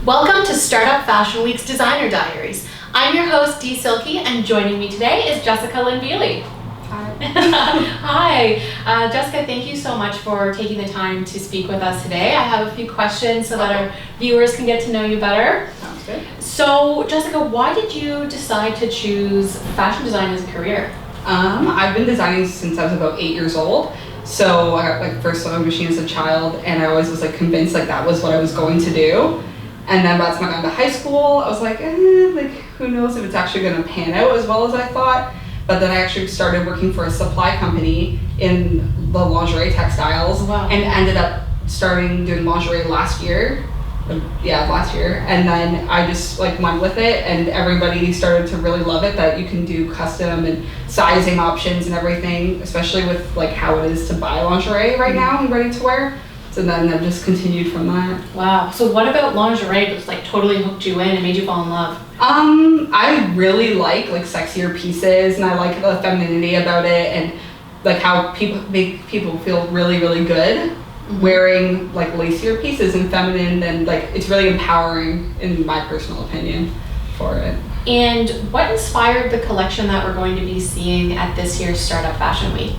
Welcome to Startup Fashion Week's Designer Diaries. I'm your host, Dee Silkie, and joining me today is Jessica-Lynn Veley. Hi. Hi. Jessica, thank you so much for taking the time to speak with us today. I have a few questions so that our viewers can get to know you better. Sounds good. So, Jessica, why did you decide to choose fashion design as a career? I've been designing since I was about 8 years old. So I got my first sewing machine as a child, and I always was convinced that was what I was going to do. And then by the time I got into high school, I was who knows if it's actually going to pan out as well as I thought. But then I actually started working for a supply company in the lingerie textiles. Wow. And ended up doing lingerie last year. Last year. And then I just went with it, and everybody started to really love it, that you can do custom and sizing options and everything, especially with how it is to buy lingerie right now and ready to wear. So then I've just continued from that. Wow. So what about lingerie just totally hooked you in and made you fall in love? I really like sexier pieces, and I like the femininity about it, and how people make people feel really, really good wearing lacier pieces and feminine, and it's really empowering in my personal opinion for it. And what inspired the collection that we're going to be seeing at this year's Startup Fashion Week?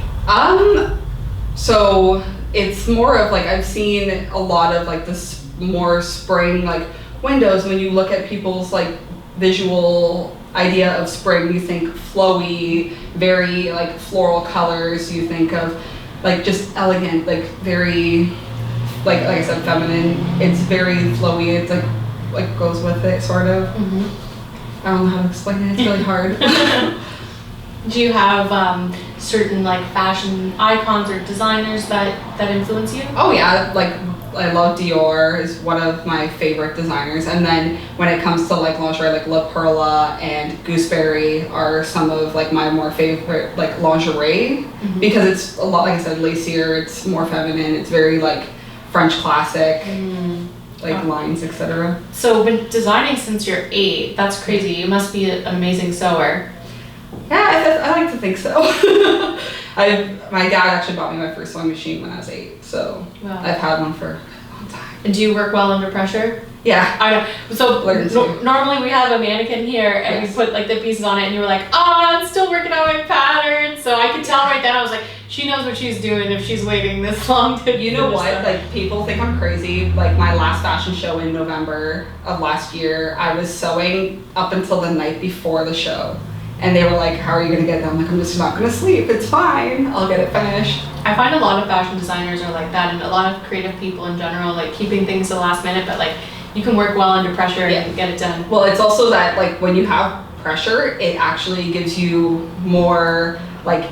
So it's more of I've seen a lot of this more spring windows. When you look at people's visual idea of spring, you think flowy, very floral colors. You think of just elegant, very like I said, feminine. It's very flowy. It's goes with it sort of. I don't know how to explain it. It's really hard. Do you have certain fashion icons or designers that influence you? Oh yeah, I love Dior, is one of my favorite designers. And then when it comes to lingerie, La Perla and Gooseberry are some of my more favorite lingerie, because it's a lot, like I said, lacier. It's more feminine. It's very French classic. Lines, etc. So been designing since you're 8. That's crazy. You must be an amazing sewer. Yeah, I like to think so. My dad actually bought me my first sewing machine when I was 8, so wow. I've had one for a long time. And do you work well under pressure? Yeah. I know. So normally we have a mannequin here, and you put the pieces on it, and you were I'm still working on my pattern. So I could tell right then, I was she knows what she's doing if she's waiting this long to. You know what? People think I'm crazy. My last fashion show in November of last year, I was sewing up until the night before the show. And they were how are you going to get it done? I'm just not going to sleep. It's fine. I'll get it finished. I find a lot of fashion designers are like that, and a lot of creative people in general, keeping things to the last minute, but you can work well under pressure and get it done. Well, it's also that when you have pressure, it actually gives you more,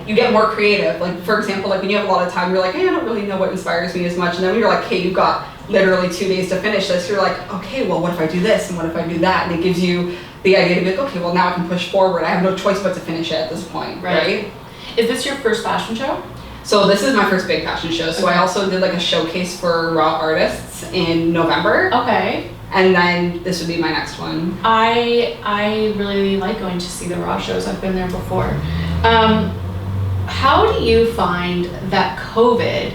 you get more creative. For example, when you have a lot of time, you're hey, I don't really know what inspires me as much. And then when you're hey, you've got literally 2 days to finish this, you're okay, well, what if I do this? And what if I do that? And it gives you the idea to be okay, well, now I can push forward. I have no choice but to finish it at this point, right? Is this your first fashion show? So this is my first big fashion show. So I also did a showcase for raw artists in November. Okay. And then this would be my next one. I really like going to see the raw shows. I've been there before. How do you find that COVID,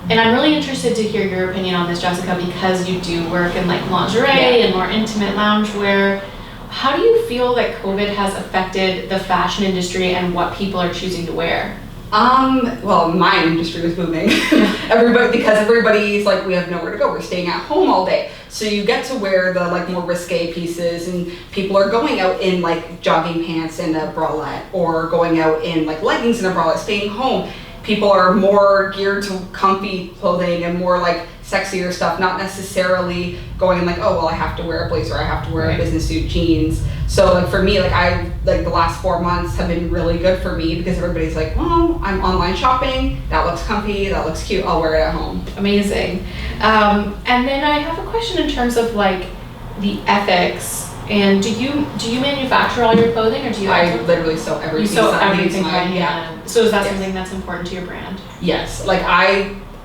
and I'm really interested to hear your opinion on this, Jessica, because you do work in lingerie and more intimate loungewear. How do you feel that COVID has affected the fashion industry and what people are choosing to wear? Well, my industry was booming. Because everybody's we have nowhere to go. We're staying at home all day. So you get to wear the more risque pieces, and people are going out in jogging pants and a bralette, or going out in leggings and a bralette, staying home. People are more geared to comfy clothing and more sexier stuff, not necessarily going oh, well, I have to wear a blazer, I have to wear a business suit, jeans. So for me, I the last 4 months have been really good for me, because everybody's well, I'm online shopping, that looks comfy, that looks cute, I'll wear it at home. Amazing. And then I have a question in terms of the ethics. And do you manufacture all your clothing, or do you? I literally sew everything. You sew everything by hand. Yeah. So is that something that's important to your brand? Yes.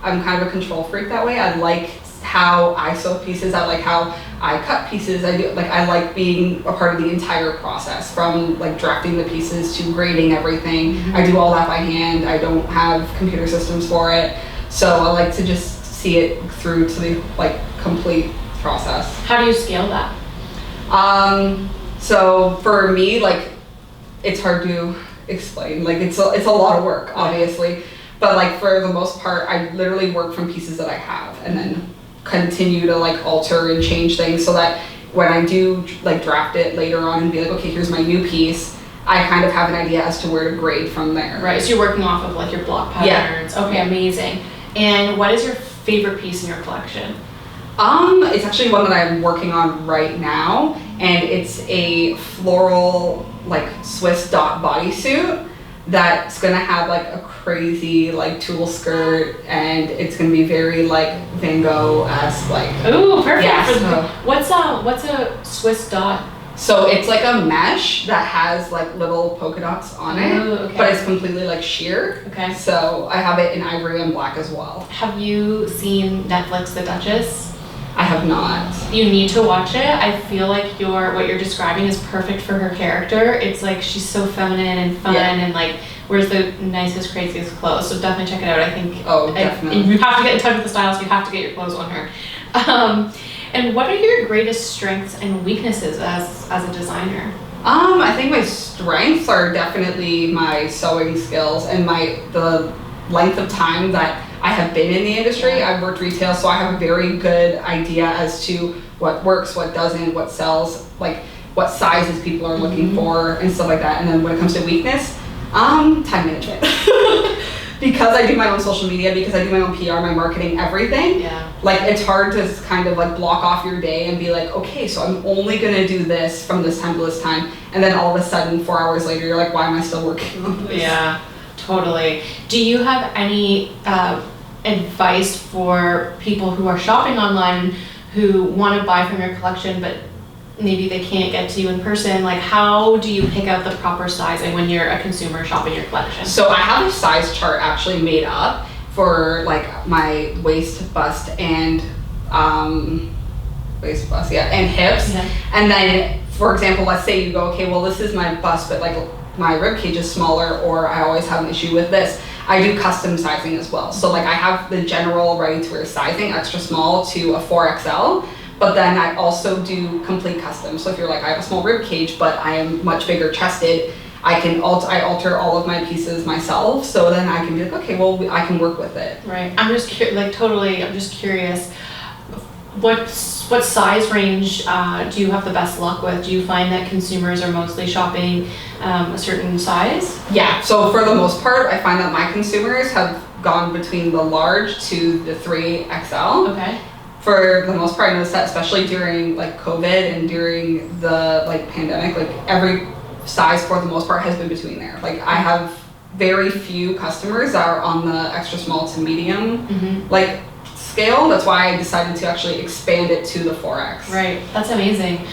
I'm kind of a control freak that way. I like how I sew pieces. I like how I cut pieces. I like being a part of the entire process, from drafting the pieces to grading everything. I do all that by hand. I don't have computer systems for it. So I like to just see it through to the complete process. How do you scale that? So for me, like, it's hard to explain. Like, it's a lot of work, obviously. But like, for the most part, I literally work from pieces that I have and then continue to like alter and change things so that when I do like draft it later on and be like, okay, here's my new piece, I kind of have an idea as to where to grade from there. Right, so you're working off of like your block patterns. Yeah. Okay, amazing. And what is your favorite piece in your collection? It's actually one that I'm working on right now, and it's a floral like Swiss dot bodysuit that's gonna have like a crazy like tulle skirt, and it's gonna be very like Van Gogh-esque, like. Ooh, perfect. Yeah, so. What's a Swiss dot? So it's like a mesh that has like little polka dots on it, okay. But it's completely like sheer. Okay. So I have it in ivory and black as well. Have you seen Netflix The Duchess? I have not. You need to watch it. I feel like what you're describing is perfect for her character. It's like she's so feminine and fun and like wears the nicest, craziest clothes. So definitely check it out. I think. Oh, definitely. You have to get in touch with the stylist. You have to get your clothes on her. And what are your greatest strengths and weaknesses as a designer? I think my strengths are definitely my sewing skills and the length of time that I have been in the industry. I've worked retail, so I have a very good idea as to what works, what doesn't, what sells, like what sizes people are looking for and stuff like that. And then when it comes to weakness, time management. Because I do my own social media, because I do my own PR, my marketing, everything. Like, it's hard to kind of like block off your day and be like, okay, so I'm only gonna do this from this time to this time. And then all of a sudden, 4 hours later, you're like, why am I still working on this? Yeah, totally. Do you have any advice for people who are shopping online who want to buy from your collection, but maybe they can't get to you in person? Like, how do you pick out the proper sizing when you're a consumer shopping your collection? So I have a size chart actually made up for like my waist, bust, and and hips. And then, for example, let's say you go, okay, well, this is my bust, but like my rib cage is smaller, or I always have an issue with this. I do custom sizing as well. So like I have the general ready to wear sizing, extra small to a 4XL. But then I also do complete custom. So if you're like, I have a small rib cage, but I am much bigger chested, I alter all of my pieces myself. So then I can be like, okay, well, I can work with it. Right. I'm just curious. What size range do you have the best luck with? Do you find that consumers are mostly shopping a certain size? Yeah. So for the most part, I find that my consumers have gone between the large to the 3XL. Okay. For the most part, I noticed that especially during like COVID and during the like pandemic, like every size for the most part has been between there. Like I have very few customers that are on the extra small to medium like scale. That's why I decided to actually expand it to the 4X. Right, that's amazing.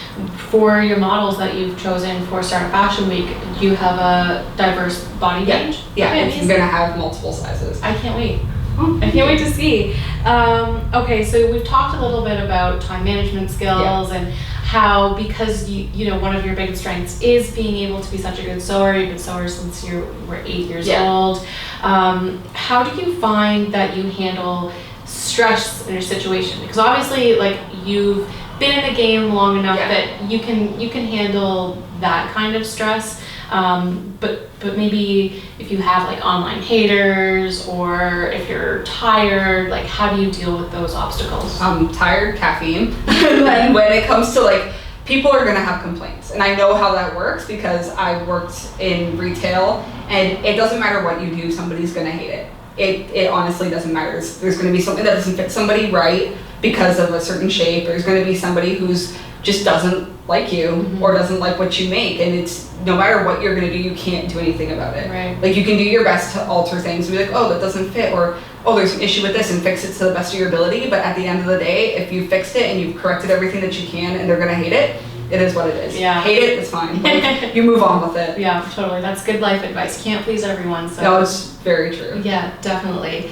For your models that you've chosen for Startup Fashion Week, do you have a diverse body range? Yeah, it's gonna have multiple sizes. I can't wait. I can't wait to see. Okay, so we've talked a little bit about time management skills and how, because you know, one of your biggest strengths is being able to be such a good sewer. You've been sewer since you were 8 years old. How do you find that you handle stress in your situation? Because obviously, like, you've been in the game long enough that you can handle that kind of stress. But maybe if you have like online haters, or if you're tired, like how do you deal with those obstacles? Tired, caffeine. And when it comes to like, people are gonna have complaints, and I know how that works because I've worked in retail, and it doesn't matter what you do, somebody's gonna hate it. It honestly doesn't matter. There's gonna be something that doesn't fit somebody right because of a certain shape. There's gonna be somebody who's just doesn't like you or doesn't like what you make, and it's no matter what you're gonna do, you can't do anything about it. Right. Like you can do your best to alter things and be like, oh, that doesn't fit, or oh, there's an issue with this, and fix it to the best of your ability. But at the end of the day, if you fixed it and you've corrected everything that you can, and they're gonna hate it, it is what it is. Yeah. Hate it, it's fine. Like, you move on with it. Yeah, totally. That's good life advice. Can't please everyone. So. No, it's very true. Yeah, definitely.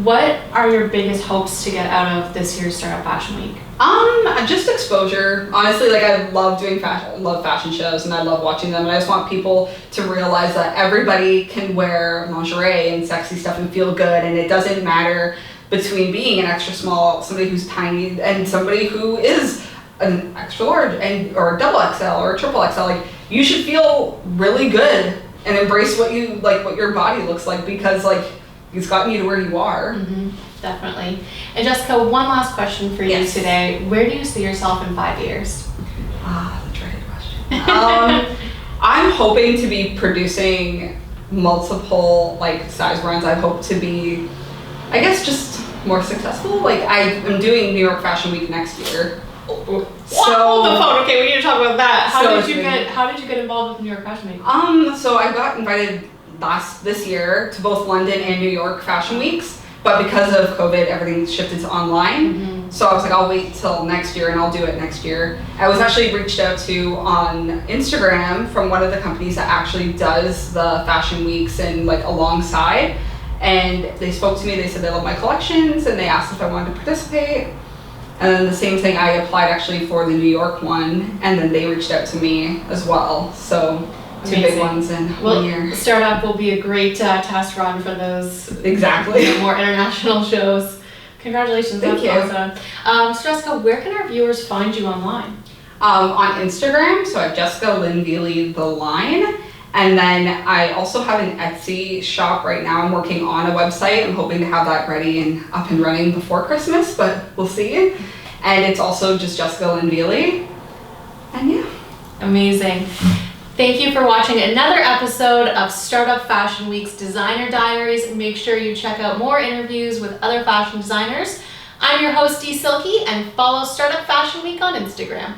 What are your biggest hopes to get out of this year's Startup Fashion Week? Just exposure. Honestly, like I love doing fashion, love fashion shows, and I love watching them. And I just want people to realize that everybody can wear lingerie and sexy stuff and feel good, and it doesn't matter between being an extra small, somebody who's tiny, and somebody who is an extra large and or a double XL or a triple XL. Like, you should feel really good and embrace what you like, what your body looks like, because like it's gotten you to where you are. Definitely. And Jessica, one last question for you today. Where do you see yourself in 5 years? The dreaded question. I'm hoping to be producing multiple like size runs. I hope to be, I guess, just more successful. Like, I am doing New York Fashion Week next year. Hold the phone. Okay, we need to talk about that. How did you get involved with New York Fashion Week? So I got invited this year to both London and New York Fashion Weeks, but because of COVID, everything shifted to online. So I was like, I'll wait till next year and I'll do it next year. I was actually reached out to on Instagram from one of the companies that actually does the fashion weeks and like alongside, and they spoke to me. They said they love my collections and they asked if I wanted to participate. And then the same thing, I applied actually for the New York one, and then they reached out to me as well. So two big ones in 1 year. Startup will be a great test run for those more international shows. Congratulations. Thank you. Awesome. So Jessica, where can our viewers find you online? On Instagram, so at Jessica-Lynn Veley the line. And then I also have an Etsy shop right now. I'm working on a website. I'm hoping to have that ready and up and running before Christmas, but we'll see. And it's also just Jessica-Lynn Veley. And yeah. Amazing. Thank you for watching another episode of Startup Fashion Week's Designer Diaries. Make sure you check out more interviews with other fashion designers. I'm your host, Dee Silkie, and follow Startup Fashion Week on Instagram.